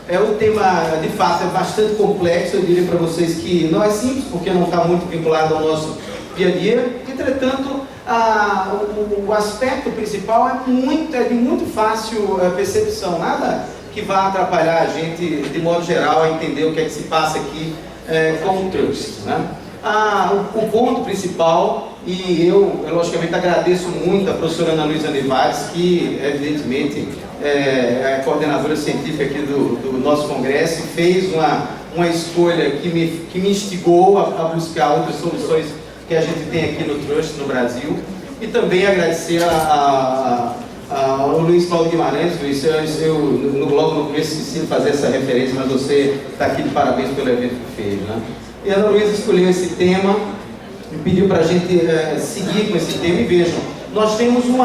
O tema, de fato, é bastante complexo. Eu diria para vocês que não é simples, porque não está muito vinculado ao nosso dia a dia. Entretanto, o aspecto principal é de muito fácil percepção. Nada que vá atrapalhar a gente, de modo geral, a entender o que é que se passa aqui com o trust, né? O ponto principal, e eu logicamente agradeço muito a professora Ana Luísa Nevares, que evidentemente é a coordenadora científica aqui do nosso congresso, fez uma escolha que me instigou a buscar outras soluções que a gente tem aqui no Trust no Brasil, e também agradecer ao Luiz Paulo Guimarães. Luiz, logo no começo esqueci de fazer essa referência, mas você está aqui de parabéns pelo evento que fez, né? E a Ana Luísa escolheu esse tema e pediu para a gente seguir com esse tema. E vejam, nós temos um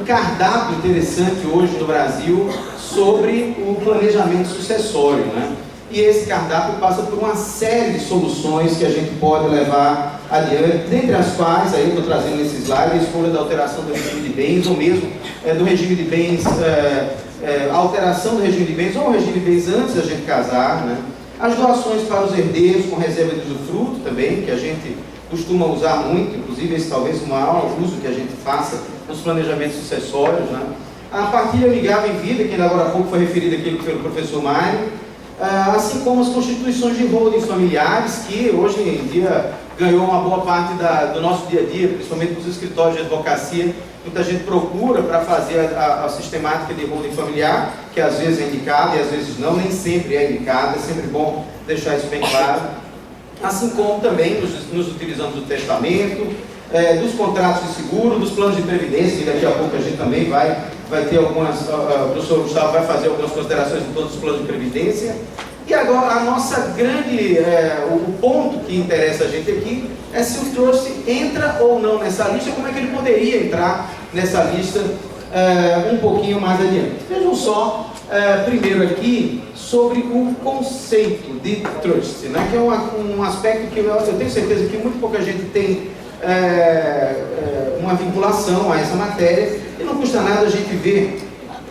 cardápio interessante hoje no Brasil sobre o planejamento sucessório, né? E esse cardápio passa por uma série de soluções que a gente pode levar adiante, dentre as quais, aí eu estou trazendo nesse slide, a escolha da alteração do regime de bens, ou mesmo do regime de bens, a alteração do regime de bens, ou o regime de bens antes da gente casar, né? As doações para os herdeiros com reserva de usufruto também, que a gente costuma usar muito, inclusive esse talvez o maior uso que a gente faça nos planejamentos sucessórios, né? A partilha amigável em vida, que ainda agora há pouco foi referida aqui pelo professor Mário, assim como as constituições de holdings familiares, que hoje em dia ganhou uma boa parte do nosso dia a dia, principalmente nos escritórios de advocacia. Muita gente procura para fazer a sistemática de holding familiar, que às vezes é indicada e às vezes não, nem sempre é indicada, é sempre bom deixar isso bem claro. Assim como também nos utilizamos do testamento, dos contratos de seguro, dos planos de previdência, e daqui a pouco a gente também vai ter algumas, o professor Gustavo vai fazer algumas considerações em todos os planos de previdência. E agora a nossa grande, o ponto que interessa a gente aqui é se o trust entra ou não nessa lista, como é que ele poderia entrar nessa lista um pouquinho mais adiante. Vejam só, primeiro aqui, sobre o conceito de trust, né, que é um aspecto que eu tenho certeza que muito pouca gente tem uma vinculação a essa matéria, e não custa nada a gente ver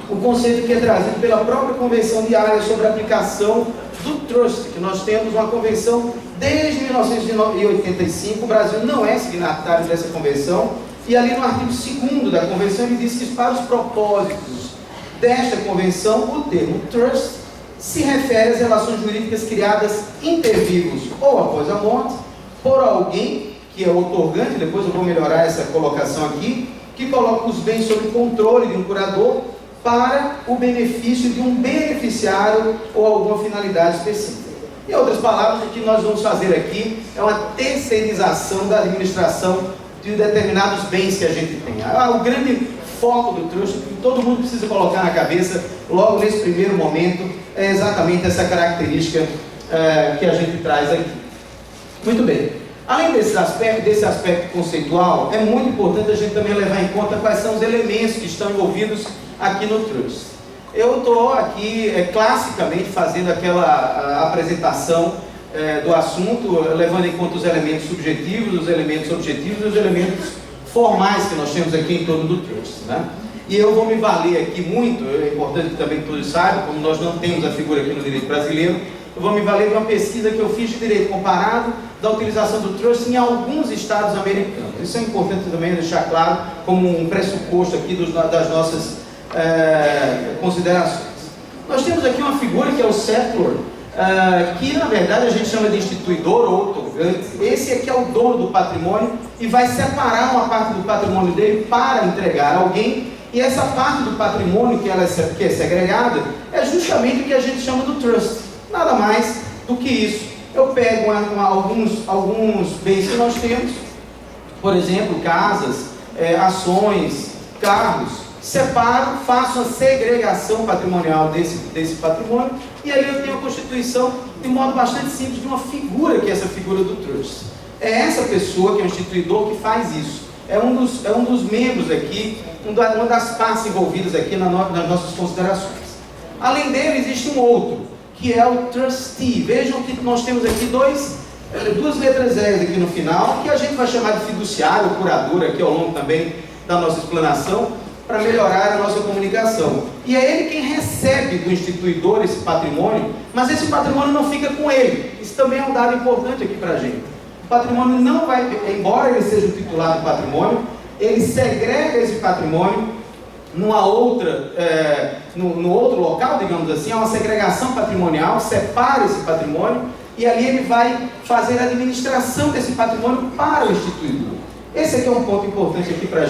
o conceito que é trazido pela própria Convenção de Haia sobre a aplicação do trust, que nós temos uma convenção desde 1985, o Brasil não é signatário dessa convenção, e ali no artigo 2º da convenção ele diz que para os propósitos desta convenção, o termo trust se refere às relações jurídicas criadas inter vivos ou após a morte por alguém que é outorgante, depois eu vou melhorar essa colocação aqui, que coloca os bens sob controle de um curador para o benefício de um beneficiário ou alguma finalidade específica. Em outras palavras, o que nós vamos fazer aqui é uma terceirização da administração de determinados bens que a gente tem. O grande foco do trust, que todo mundo precisa colocar na cabeça logo nesse primeiro momento, é exatamente essa característica que a gente traz aqui. Muito bem. Além desse aspecto conceitual, é muito importante a gente também levar em conta quais são os elementos que estão envolvidos aqui no trust. Eu estou aqui classicamente fazendo aquela apresentação do assunto, levando em conta os elementos subjetivos, os elementos objetivos e os elementos formais que nós temos aqui em torno do trust, né? E eu vou me valer aqui muito, é importante que também todos saibam, como nós não temos a figura aqui no direito brasileiro, eu vou me valer de uma pesquisa que eu fiz de direito comparado da utilização do trust em alguns estados americanos. Isso é importante também deixar claro como um pressuposto aqui das nossas considerações. Nós temos aqui uma figura que é o settlor, que na verdade a gente chama de instituidor ou outorgante. Esse aqui é o dono do patrimônio e vai separar uma parte do patrimônio dele para entregar a alguém, e essa parte do patrimônio que é segregada é justamente o que a gente chama do trust. Nada mais do que isso. Eu pego alguns bens que nós temos, por exemplo, casas, ações, carros, separo, faço a segregação patrimonial desse patrimônio, e aí eu tenho a constituição de modo bastante simples de uma figura, que é essa figura do trust. É essa pessoa, que é o instituidor, que faz isso. É um dos membros aqui, uma das partes envolvidas aqui nas nossas considerações. Além dele, existe um outro, que é o trustee. Vejam que nós temos aqui duas letras S aqui no final, que a gente vai chamar de fiduciário, curador, aqui ao longo também da nossa explanação. para melhorar a nossa comunicação. E é ele quem recebe do instituidor esse patrimônio, mas esse patrimônio não fica com ele. Isso também é um dado importante aqui para a gente. O patrimônio não vai, embora ele seja o titular do patrimônio, ele segrega esse patrimônio numa outra, no outro local, digamos assim, é uma segregação patrimonial, separa esse patrimônio e ali ele vai fazer a administração desse patrimônio para o instituidor. Esse aqui é um ponto importante aqui para a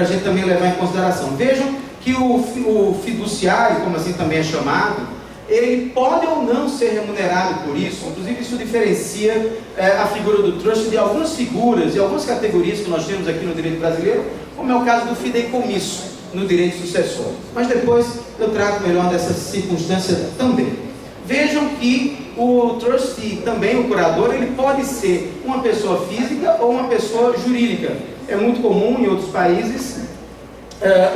gente também levar em consideração. Vejam que o fiduciário, como assim também é chamado, ele pode ou não ser remunerado por isso. Inclusive isso diferencia a figura do trust de algumas figuras e algumas categorias que nós temos aqui no direito brasileiro, como é o caso do fideicomisso no direito sucessório. Mas depois eu trato melhor dessa circunstância também. Vejam que o trustee, também o curador, ele pode ser uma pessoa física ou uma pessoa jurídica. É muito comum em outros países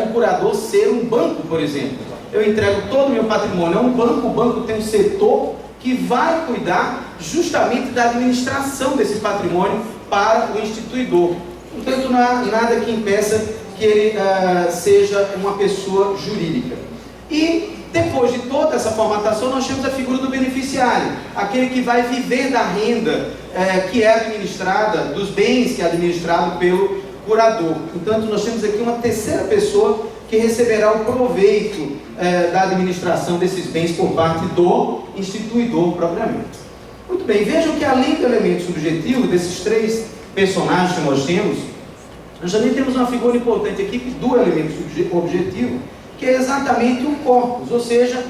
o curador ser um banco, por exemplo. Eu entrego todo o meu patrimônio a um banco, o banco tem um setor que vai cuidar justamente da administração desse patrimônio para o instituidor. Portanto, não há nada que impeça que ele seja uma pessoa jurídica. E depois de toda essa formatação, nós temos a figura do beneficiário, aquele que vai viver da renda que é administrada, dos bens que é administrado pelo curador. Portanto, nós temos aqui uma terceira pessoa que receberá o proveito da administração desses bens por parte do instituidor propriamente. Muito bem, vejam que além do elemento subjetivo, desses três personagens que nós também temos uma figura importante aqui do elemento objetivo, que é exatamente o corpus, ou seja,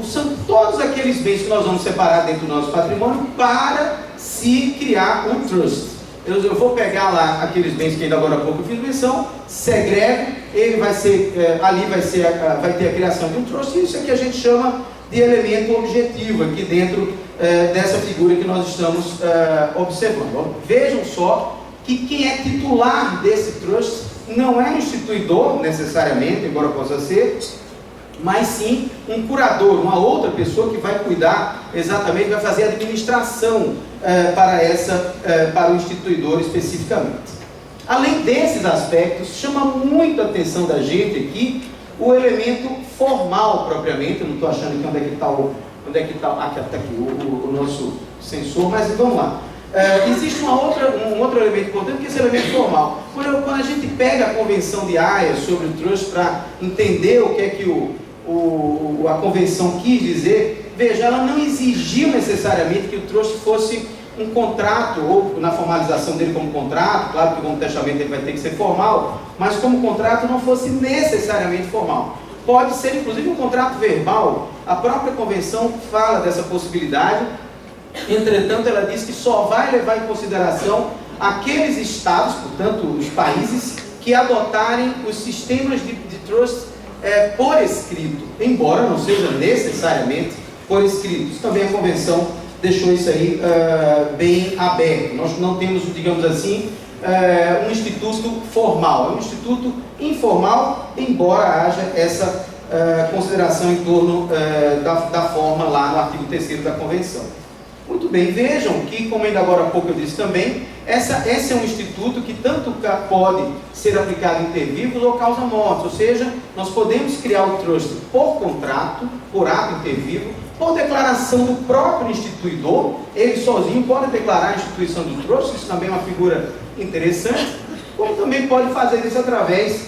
são todos aqueles bens que nós vamos separar dentro do nosso patrimônio para se criar um trust. Eu vou pegar lá aqueles bens que ainda agora há pouco eu fiz menção, segrego, ele vai ser, ali vai ter a criação de um trust, e isso aqui a gente chama de elemento objetivo, aqui dentro dessa figura que nós estamos observando. Vejam só que quem é titular desse trust não é instituidor necessariamente, embora possa ser, mas sim um curador, uma outra pessoa que vai cuidar exatamente, vai fazer a administração para o instituidor especificamente. Além desses aspectos, chama muito a atenção da gente aqui o elemento formal propriamente. Eu não estou achando aqui onde é que está aqui está aqui o nosso sensor, mas vamos lá. Existe um outro elemento importante, que é esse elemento formal. Quando a gente pega a Convenção de Haia sobre o trust para entender o que é que a Convenção quis dizer, veja, ela não exigiu necessariamente que o trust fosse um contrato, ou na formalização dele como contrato, claro que como testamento ele vai ter que ser formal, mas como contrato não fosse necessariamente formal. Pode ser inclusive um contrato verbal. A própria Convenção fala dessa possibilidade. Entretanto, ela diz que só vai levar em consideração aqueles estados, portanto, os países, que adotarem os sistemas de trust por escrito, embora não seja necessariamente por escrito. Também a Convenção deixou isso aí bem aberto. Nós não temos, digamos assim, um instituto formal, é um instituto informal, embora haja essa consideração em torno da forma lá no artigo 3º da Convenção. Muito bem, vejam que, como ainda agora há pouco eu disse também, esse é um instituto que tanto pode ser aplicado em ter vivos ou causa morte, ou seja, nós podemos criar o trust por contrato, por ato inter vivo, por declaração do próprio instituidor, ele sozinho pode declarar a instituição do trust, isso também é uma figura interessante, como também pode fazer isso através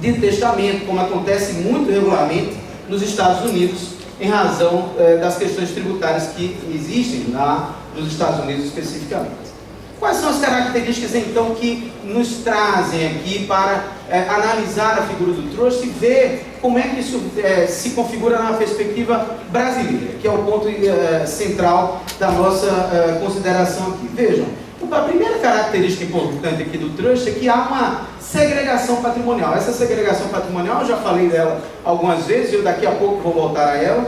de testamento, como acontece muito regularmente nos Estados Unidos, em razão das questões tributárias que existem lá nos Estados Unidos especificamente. Quais são as características então que nos trazem aqui para analisar a figura do trust e ver como é que isso se configura na perspectiva brasileira, que é o ponto central da nossa consideração aqui. Vejam, a primeira característica importante aqui do trust é que há uma segregação patrimonial. Essa segregação patrimonial, eu já falei dela algumas vezes, eu daqui a pouco vou voltar a ela,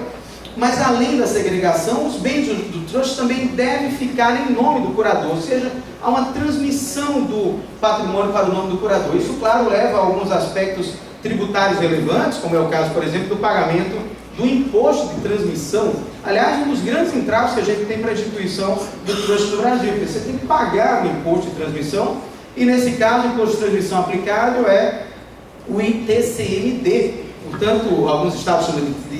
mas além da segregação, os bens do trust também devem ficar em nome do curador, ou seja, há uma transmissão do patrimônio para o nome do curador. Isso, claro, leva a alguns aspectos tributários relevantes, como é o caso, por exemplo, do pagamento do imposto de transmissão. Aliás, um dos grandes entraves que a gente tem para a instituição do trust no Brasil, porque você tem que pagar o imposto de transmissão, e nesse caso o imposto de transmissão aplicável é o ITCMD. Portanto, alguns estados chamam de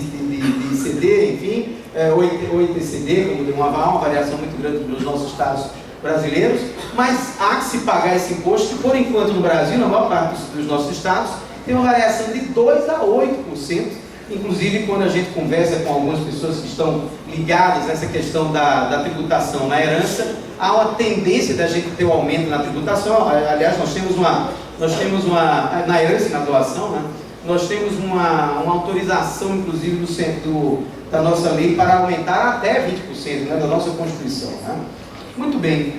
ICD, enfim, ou ITCD, como deu uma variação muito grande nos nossos estados brasileiros, mas há que se pagar esse imposto, que por enquanto no Brasil, na maior parte dos nossos estados, tem uma variação de 2% a 8%, inclusive quando a gente conversa com algumas pessoas que estão ligadas nessa questão da tributação na herança, há uma tendência da gente ter um aumento na tributação. Aliás, nós temos uma na herança e na doação, né? Nós temos uma autorização, inclusive, do centro da nossa lei para aumentar até 20%, né, da nossa Constituição. Né? Muito bem.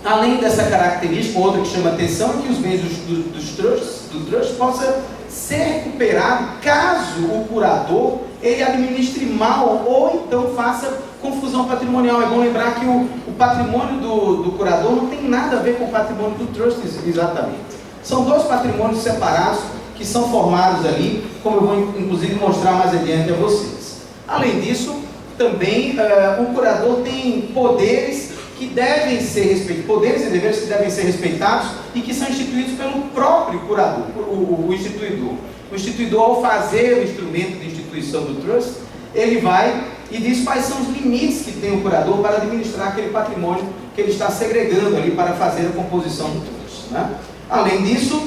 Além dessa característica, outra que chama atenção é que os bens do trust possa ser recuperado caso o curador ele administre mal ou então faça confusão patrimonial. É bom lembrar que o patrimônio do curador não tem nada a ver com o patrimônio do trust exatamente. São dois patrimônios separados que são formados ali, como eu vou inclusive mostrar mais adiante a vocês. Além disso, também o curador tem poderes que devem ser respeitados, poderes e deveres que devem ser respeitados e que são instituídos pelo próprio curador, o instituidor. O instituidor, ao fazer o instrumento de instituição do trust, ele vai e diz quais são os limites que tem o curador para administrar aquele patrimônio que ele está segregando ali para fazer a composição do trust. Né? Além disso,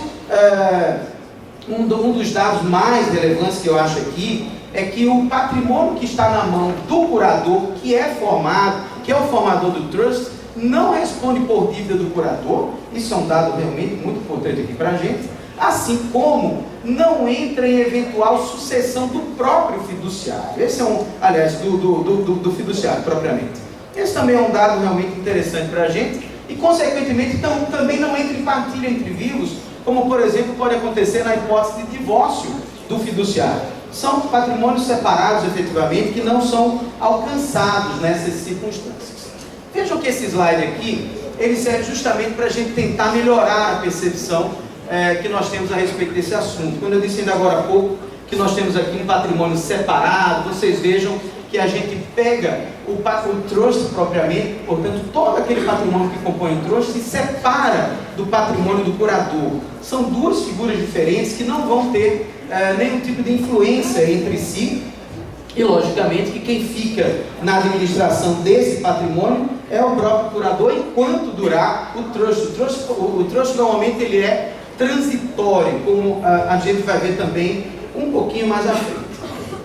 um dos dados mais relevantes que eu acho aqui é que o patrimônio que está na mão do curador, que é o formador do trust, não responde por dívida do curador. Isso é um dado realmente muito importante aqui para a gente. Assim como não entra em eventual sucessão do próprio fiduciário. Esse é aliás, do fiduciário propriamente. Esse também é um dado realmente interessante para a gente. E, consequentemente, também não entra em partilha entre vivos, como, por exemplo, pode acontecer na hipótese de divórcio do fiduciário. São patrimônios separados, efetivamente, que não são alcançados nessas circunstâncias. Vejam que esse slide aqui, ele serve justamente para a gente tentar melhorar a percepção que nós temos a respeito desse assunto. Quando eu disse ainda agora há pouco que nós temos aqui um patrimônio separado, vocês vejam que a gente pega o trust propriamente, portanto, todo aquele patrimônio que compõe o trust se separa do patrimônio do curador. São duas figuras diferentes que não vão ter nenhum tipo de influência entre si, e logicamente que quem fica na administração desse patrimônio é o próprio curador enquanto durar o trust. O trust normalmente ele é transitório, como a gente vai ver também um pouquinho mais à frente.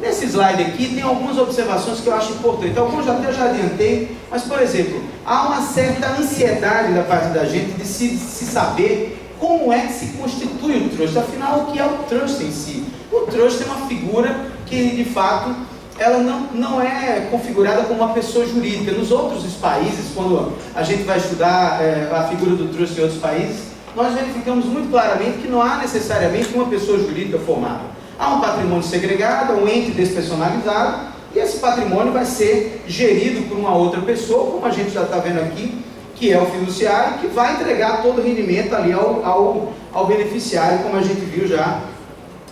Nesse slide aqui tem algumas observações que eu acho importantes. Alguns até já adiantei, mas, por exemplo, há uma certa ansiedade da parte da gente de se saber como é que se constitui o trust. Afinal, o que é o trust em si? O trust é uma figura que, de fato, ela não é configurada como uma pessoa jurídica. Nos outros países, quando a gente vai estudar a figura do trust em outros países, nós verificamos muito claramente que não há necessariamente uma pessoa jurídica formada. Há um patrimônio segregado, um ente despersonalizado, e esse patrimônio vai ser gerido por uma outra pessoa, como a gente já está vendo aqui, que é o fiduciário, que vai entregar todo o rendimento ali ao beneficiário, como a gente viu já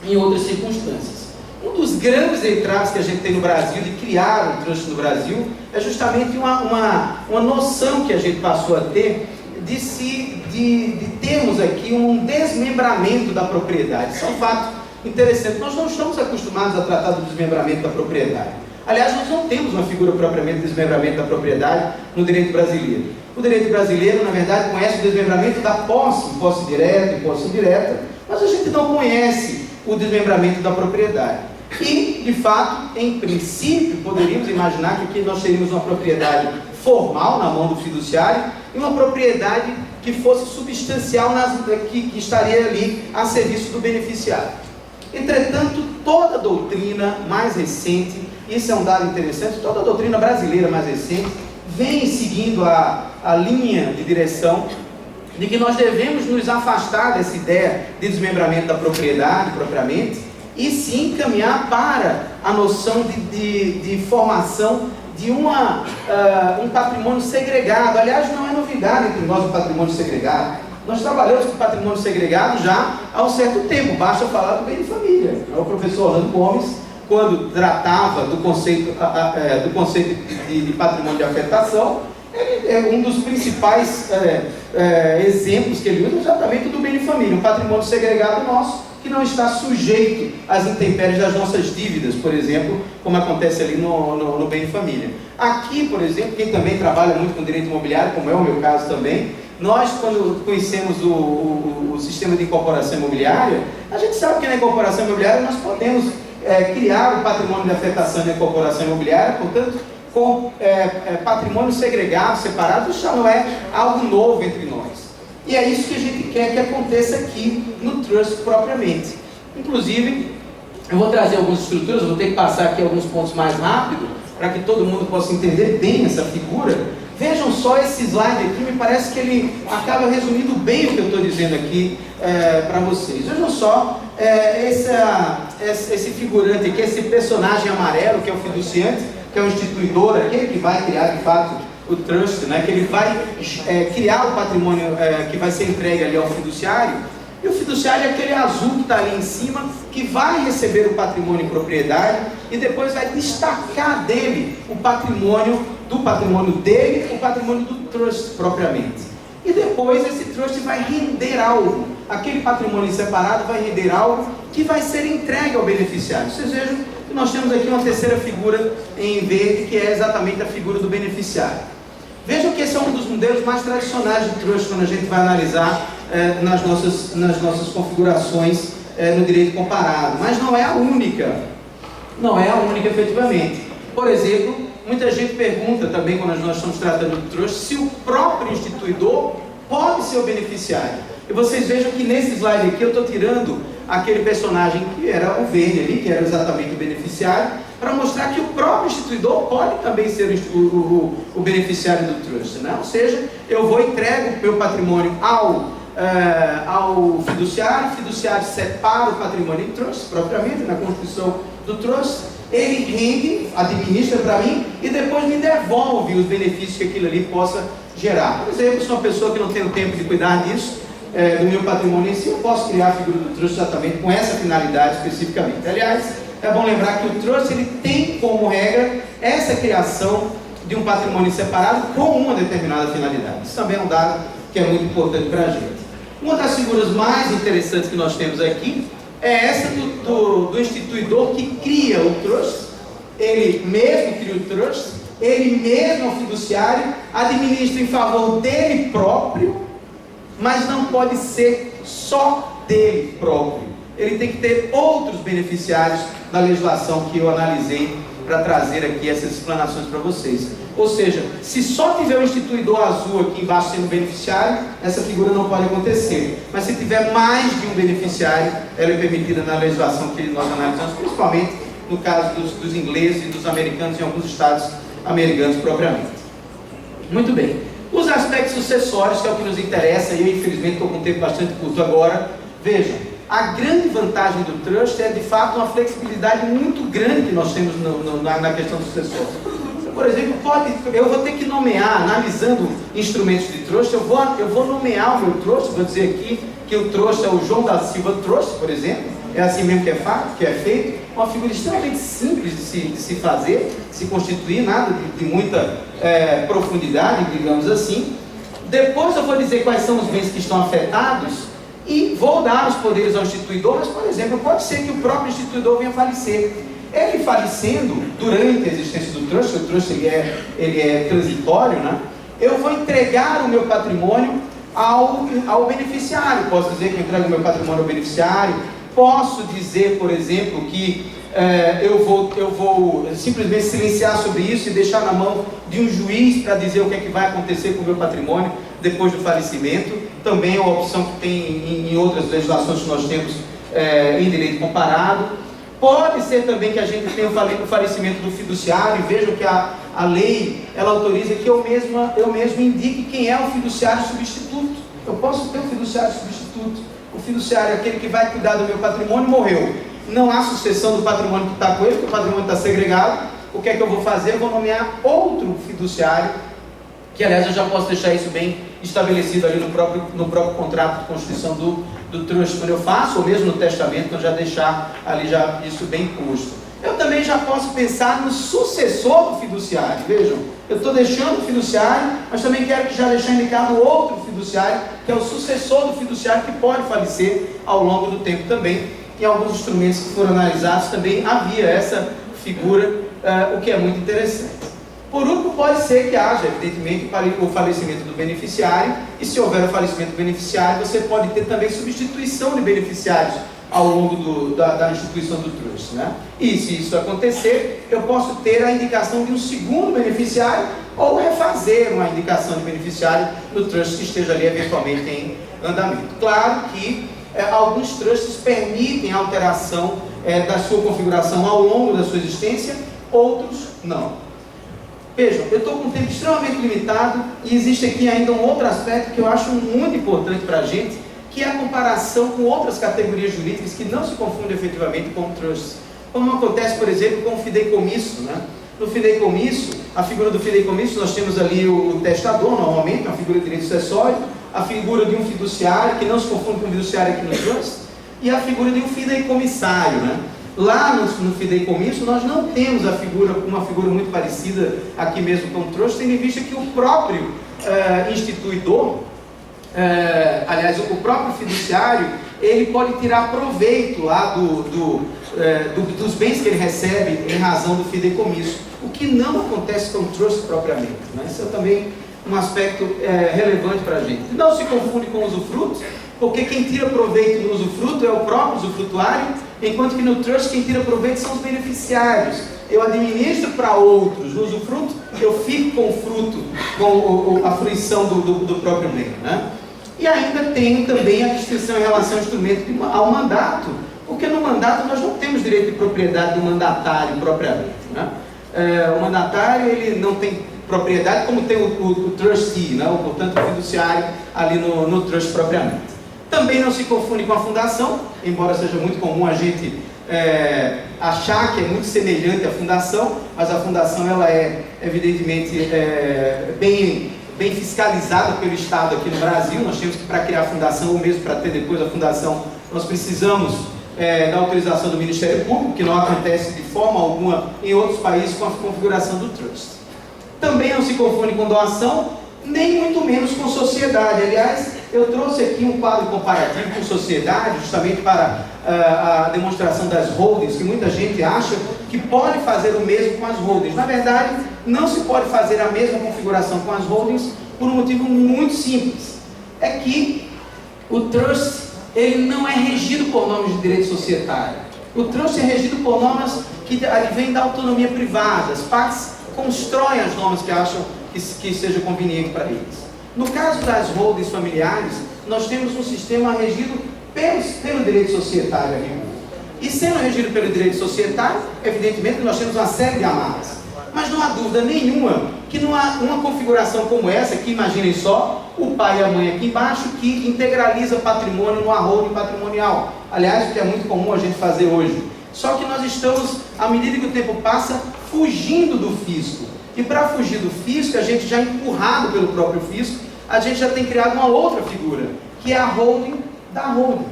em outras circunstâncias. Um dos grandes entraves que a gente tem no Brasil, de criar um trust no Brasil, é justamente uma noção que a gente passou a ter de termos aqui um desmembramento da propriedade. Isso é um fato interessante. Nós não estamos acostumados a tratar do desmembramento da propriedade. Aliás, nós não temos uma figura propriamente de desmembramento da propriedade no direito brasileiro. O direito brasileiro, na verdade, conhece o desmembramento da posse direta e posse indireta, mas a gente não conhece o desmembramento da propriedade. E, de fato, em princípio, poderíamos imaginar que aqui nós teríamos uma propriedade formal na mão do fiduciário e uma propriedade que fosse substancial, que estaria ali a serviço do beneficiário. Entretanto, toda a doutrina mais recente, isso é um dado interessante, toda a doutrina brasileira mais recente vem seguindo a linha de direção de que nós devemos nos afastar dessa ideia de desmembramento da propriedade propriamente e sim caminhar para a noção de formação de um patrimônio segregado. Aliás, não é novidade entre nós o patrimônio segregado. Nós trabalhamos com patrimônio segregado já há um certo tempo, basta falar do bem de família. O professor Orlando Gomes, quando tratava do conceito de patrimônio de afetação, um dos principais exemplos que ele usa é exatamente do bem de família, um patrimônio segregado nosso, que não está sujeito às intempéries das nossas dívidas, por exemplo, como acontece ali no bem de família. Aqui, por exemplo, quem também trabalha muito com direito imobiliário, como é o meu caso também, nós, quando conhecemos o sistema de incorporação imobiliária, a gente sabe que na incorporação imobiliária nós podemos criar o patrimônio de afetação da incorporação imobiliária, portanto, com patrimônio segregado, separado, isso já não é algo novo entre nós. E é isso que a gente quer que aconteça aqui no trust propriamente. Inclusive, eu vou trazer algumas estruturas, vou ter que passar aqui alguns pontos mais rápido, para que todo mundo possa entender bem essa figura. Vejam só esse slide aqui, me parece que ele acaba resumindo bem o que eu estou dizendo aqui para vocês. Vejam só, esse figurante aqui, esse personagem amarelo, que é o fiduciante, que é o instituidor, aquele que vai criar de fato o trust, né, que ele vai criar o patrimônio que vai ser entregue ali ao fiduciário. E o fiduciário é aquele azul que está ali em cima, que vai receber o patrimônio em propriedade e depois vai destacar dele o patrimônio dele, o patrimônio do trust propriamente. E depois esse trust vai render algo, aquele patrimônio separado vai render algo que vai ser entregue ao beneficiário. Vocês vejam que nós temos aqui uma terceira figura em verde, que é exatamente a figura do beneficiário. Vejam que esse é um dos modelos mais tradicionais de trust quando a gente vai analisar nas nossas configurações no direito comparado, mas não é a única. Não é a única efetivamente. Por exemplo, muita gente pergunta também, quando nós estamos tratando do trust, se o próprio instituidor pode ser o beneficiário. E vocês vejam que nesse slide aqui eu estou tirando aquele personagem que era o verde ali, que era exatamente o beneficiário, para mostrar que o próprio instituidor pode também ser o beneficiário do trust, né? Ou seja, eu vou entrego o meu patrimônio ao fiduciário, o fiduciário separa o patrimônio em trust, propriamente, na constituição do trust, ele rende, administra para mim e depois me devolve os benefícios que aquilo ali possa gerar. Por exemplo, se uma pessoa que não tem o tempo de cuidar disso, do meu patrimônio em si, eu posso criar a figura do trust exatamente com essa finalidade especificamente. Aliás, é bom lembrar que o trust ele tem como regra essa criação de um patrimônio separado com uma determinada finalidade. Isso também é um dado que é muito importante para a gente. Uma das figuras mais interessantes que nós temos aqui é essa do instituidor que cria o trust. Ele mesmo cria o trust, ele mesmo é o fiduciário, administra em favor dele próprio, mas não pode ser só dele próprio. Ele tem que ter outros beneficiários na legislação que eu analisei para trazer aqui essas explanações para vocês. Ou seja, se só tiver o instituidor azul aqui embaixo sendo beneficiário, essa figura não pode acontecer. Mas se tiver mais de um beneficiário, ela é permitida na legislação que nós analisamos, principalmente no caso dos ingleses e dos americanos em alguns estados americanos propriamente. Muito bem. Os aspectos sucessórios, que é o que nos interessa, e eu infelizmente estou com um tempo bastante curto agora. Vejam, a grande vantagem do trust é de fato uma flexibilidade muito grande que nós temos na questão sucessória. Por exemplo, eu vou ter que nomear, analisando instrumentos de trust, eu vou nomear o meu trust, vou dizer aqui que o trust é o João da Silva Trust, por exemplo, é assim mesmo que é feito, uma figura extremamente simples de se fazer, de se constituir, nada de muita profundidade, digamos assim. Depois eu vou dizer quais são os bens que estão afetados e vou dar os poderes ao instituidor, mas, por exemplo, pode ser que o próprio instituidor venha a falecer. Ele falecendo durante a existência do trust, o trust ele é transitório, né? Eu vou entregar o meu patrimônio ao beneficiário. Posso dizer que eu entrego o meu patrimônio ao beneficiário. Posso dizer, por exemplo, que eu vou simplesmente silenciar sobre isso e deixar na mão de um juiz para dizer o que é que vai acontecer com o meu patrimônio depois do falecimento. Também é uma opção que tem em outras legislações que nós temos em direito comparado. Pode ser também que a gente tenha o falecimento do fiduciário. Vejam que a lei, ela autoriza que eu mesmo indique quem é o fiduciário substituto. Eu posso ter um fiduciário substituto. O fiduciário, aquele que vai cuidar do meu patrimônio, morreu. Não há sucessão do patrimônio que está com ele, porque o patrimônio está segregado. O que é que eu vou fazer? Eu vou nomear outro fiduciário, que aliás eu já posso deixar isso bem estabelecido ali no próprio contrato de constituição do trust quando eu faço, ou mesmo no testamento, quando já deixar ali já isso bem posto. Eu também já posso pensar no sucessor do fiduciário. Vejam, eu estou deixando o fiduciário, mas também quero que já deixar indicado outro fiduciário, que é o sucessor do fiduciário, que pode falecer ao longo do tempo também. em alguns instrumentos que foram analisados também havia essa figura, o que é muito interessante. Por último, pode ser que haja, evidentemente, o falecimento do beneficiário, e se houver o falecimento do beneficiário, você pode ter também substituição de beneficiários ao longo da instituição do trust, né? E se isso acontecer, eu posso ter a indicação de um segundo beneficiário ou refazer uma indicação de beneficiário no trust que esteja ali eventualmente em andamento. Claro que alguns trusts permitem a alteração da sua configuração ao longo da sua existência, outros não. Vejam, eu estou com um tempo extremamente limitado e existe aqui ainda um outro aspecto que eu acho muito importante para a gente, que é a comparação com outras categorias jurídicas que não se confundem efetivamente com trusts. Como acontece, por exemplo, com o fideicomisso, né? No fideicomisso, a figura do fideicomisso, nós temos ali o testador, normalmente, uma figura de direito sucessório, a figura de um fiduciário, que não se confunde com o fiduciário aqui no trust, e a figura de um fideicomissário, né? Lá no fideicomisso, nós não temos uma figura muito parecida aqui mesmo com o trust, tendo em vista que o próprio instituidor, aliás, o próprio fiduciário, ele pode tirar proveito lá dos bens que ele recebe em razão do fideicomisso, o que não acontece com o trust propriamente, né? Isso é também um aspecto relevante para a gente. Não se confunde com o usufruto, porque quem tira proveito no usufruto é o próprio usufrutuário, enquanto que no trust quem tira proveito são os beneficiários. Eu administro para outros, no usufruto eu fico com o fruto, com a fruição do próprio bem, né? E ainda tenho também a distinção em relação ao instrumento ao mandato, porque no mandato nós não temos direito de propriedade do mandatário propriamente, né? O mandatário ele não tem propriedade como tem o trustee, né? Portanto o fiduciário ali no trust propriamente. Também não se confunde com a fundação, embora seja muito comum a gente achar que é muito semelhante à fundação, mas a fundação ela é evidentemente bem fiscalizada pelo Estado aqui no Brasil. Nós temos que, para criar a fundação, ou mesmo para ter depois a fundação, nós precisamos da autorização do Ministério Público, que não acontece de forma alguma em outros países com a configuração do trust. Também não se confunde com doação, nem muito menos com sociedade. Aliás, eu trouxe aqui um quadro comparativo com sociedade, justamente para a demonstração das holdings, que muita gente acha que pode fazer o mesmo com as holdings. Na verdade, não se pode fazer a mesma configuração com as holdings por um motivo muito simples. É que o trust, ele não é regido por normas de direito societário. O trust é regido por normas que advêm da autonomia privada. As partes constroem as normas que acham que seja conveniente para eles. No caso das holdings familiares, nós temos um sistema regido pelo direito societário aqui. E sendo regido pelo direito societário, evidentemente nós temos uma série de amarras. Mas não há dúvida nenhuma que uma configuração como essa, que imaginem só, o pai e a mãe aqui embaixo, que integraliza patrimônio numa holding patrimonial. Aliás, o que é muito comum a gente fazer hoje. Só que nós estamos, à medida que o tempo passa, fugindo do fisco. E para fugir do fisco, a gente já empurrado pelo próprio fisco, a gente já tem criado uma outra figura, que é a holding da holding.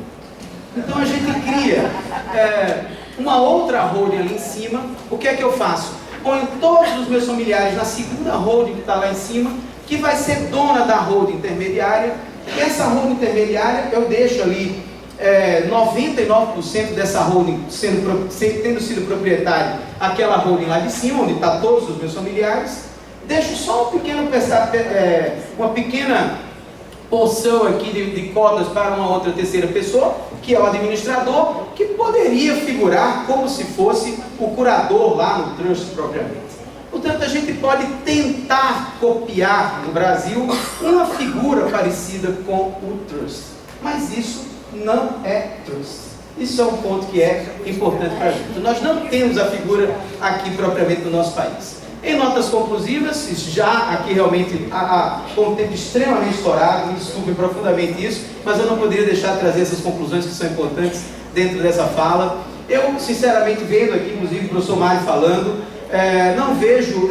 Então a gente cria uma outra holding ali em cima. O que é que eu faço? Ponho todos os meus familiares na segunda holding que está lá em cima, que vai ser dona da holding intermediária. E essa holding intermediária eu deixo ali 99% dessa holding tendo sido proprietário aquela holding lá de cima, onde está todos os meus familiares. Deixo só uma pequena porção aqui de cotas para uma outra terceira pessoa, que é o administrador, que poderia figurar como se fosse o curador lá no trust propriamente. Portanto, a gente pode tentar copiar no Brasil uma figura parecida com o trust, mas isso não é trust. Isso é um ponto que é importante para a gente. Nós não temos a figura aqui propriamente no nosso país. Em notas conclusivas, já aqui realmente com um tempo extremamente estourado, me desculpem profundamente isso, mas eu não poderia deixar de trazer essas conclusões que são importantes dentro dessa fala. Eu, sinceramente, vendo aqui, inclusive o professor Mário falando, não vejo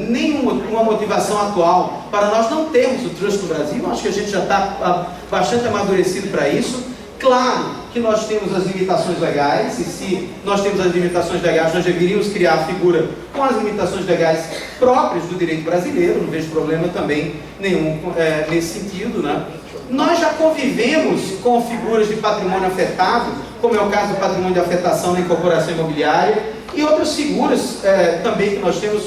nenhuma motivação atual para nós não termos o trust no Brasil. Acho que a gente já está bastante amadurecido para isso. Claro que nós temos as limitações legais, e se nós temos as limitações legais, nós deveríamos criar a figura com as limitações legais próprias do direito brasileiro. Não vejo problema também nenhum nesse sentido, né? Nós já convivemos com figuras de patrimônio afetado, como é o caso do patrimônio de afetação na incorporação imobiliária, e outras figuras também que nós temos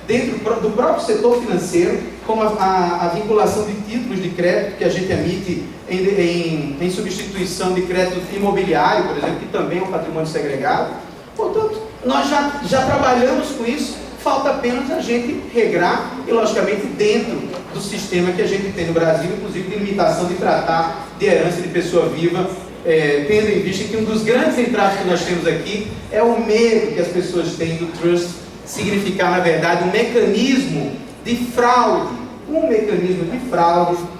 dentro do próprio setor financeiro, como a vinculação de títulos de crédito que a gente emite em substituição de crédito imobiliário, por exemplo, que também é um patrimônio segregado. Portanto, nós já trabalhamos com isso, falta apenas a gente regrar e, logicamente, dentro do sistema que a gente tem no Brasil, inclusive de limitação de tratar de herança de pessoa viva, tendo em vista que um dos grandes entraves que nós temos aqui é o medo que as pessoas têm do trust significar, na verdade, um mecanismo de fraude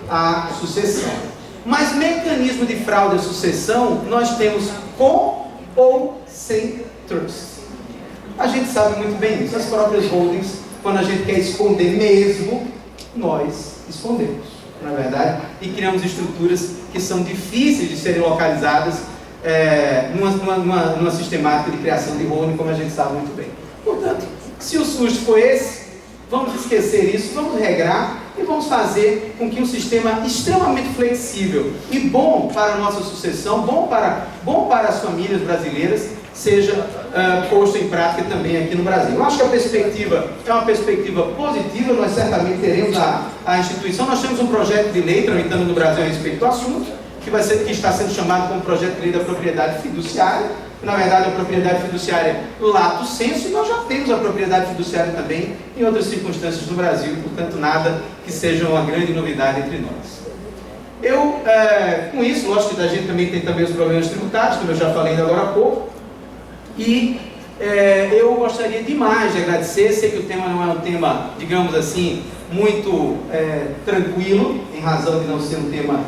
à sucessão. Mas mecanismo de fraude à sucessão nós temos com ou sem trust. A gente sabe muito bem isso. As próprias holdings, quando a gente quer esconder mesmo, nós escondemos, na verdade, e criamos estruturas que são difíceis de serem localizadas numa sistemática de criação de holding, como a gente sabe muito bem. Portanto, se o susto foi esse, vamos esquecer isso, vamos regrar e vamos fazer com que um sistema extremamente flexível e bom para a nossa sucessão, bom para as famílias brasileiras, seja posto em prática também aqui no Brasil. Eu acho que a perspectiva é uma perspectiva positiva, nós certamente teremos a instituição. Nós temos um projeto de lei tramitando no Brasil a respeito do assunto, que está sendo chamado como projeto de lei da propriedade fiduciária. Na verdade, a propriedade fiduciária lato sensu, e nós já temos a propriedade fiduciária também em outras circunstâncias no Brasil, portanto, nada que seja uma grande novidade entre nós. Com isso, lógico que a gente também tem também os problemas tributários, como eu já falei ainda agora há pouco, e eu gostaria demais de agradecer. Sei que o tema não é um tema, digamos assim, muito tranquilo, em razão de não ser um tema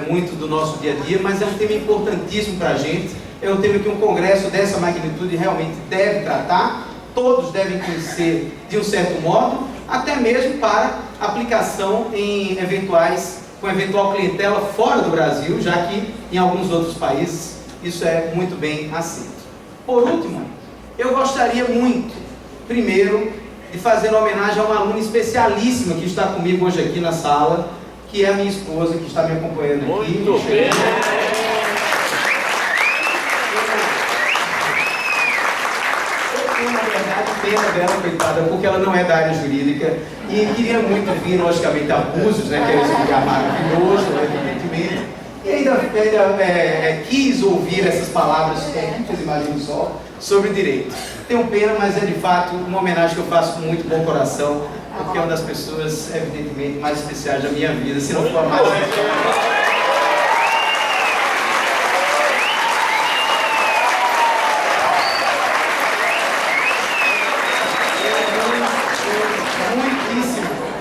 muito do nosso dia a dia, mas é um tema importantíssimo para a gente. É um tema que um congresso dessa magnitude realmente deve tratar, todos devem conhecer de um certo modo, até mesmo para aplicação com eventual clientela fora do Brasil, já que em alguns outros países isso é muito bem aceito. Por último, eu gostaria muito, primeiro, de fazer uma homenagem a uma aluna especialíssima que está comigo hoje aqui na sala, que é a minha esposa, que está me acompanhando aqui. Muito bem! Na verdade, pena dela, coitada, porque ela não é da área jurídica e queria muito vir, logicamente, abusos, né, que é esse lugar maravilhoso, evidentemente, e ainda quis ouvir essas palavras técnicas, imagino só, sobre direito. Tenho pena, mas é de fato uma homenagem que eu faço com muito bom coração, porque é uma das pessoas, evidentemente, mais especiais da minha vida, se não for mais especial.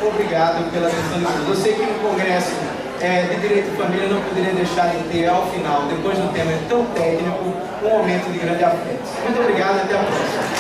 Obrigado pela atenção de todos. Eu sei que no Congresso de Direito de Família não poderia deixar de ter, ao final, depois do tema tão técnico, um momento de grande afeto. Muito obrigado e até a próxima.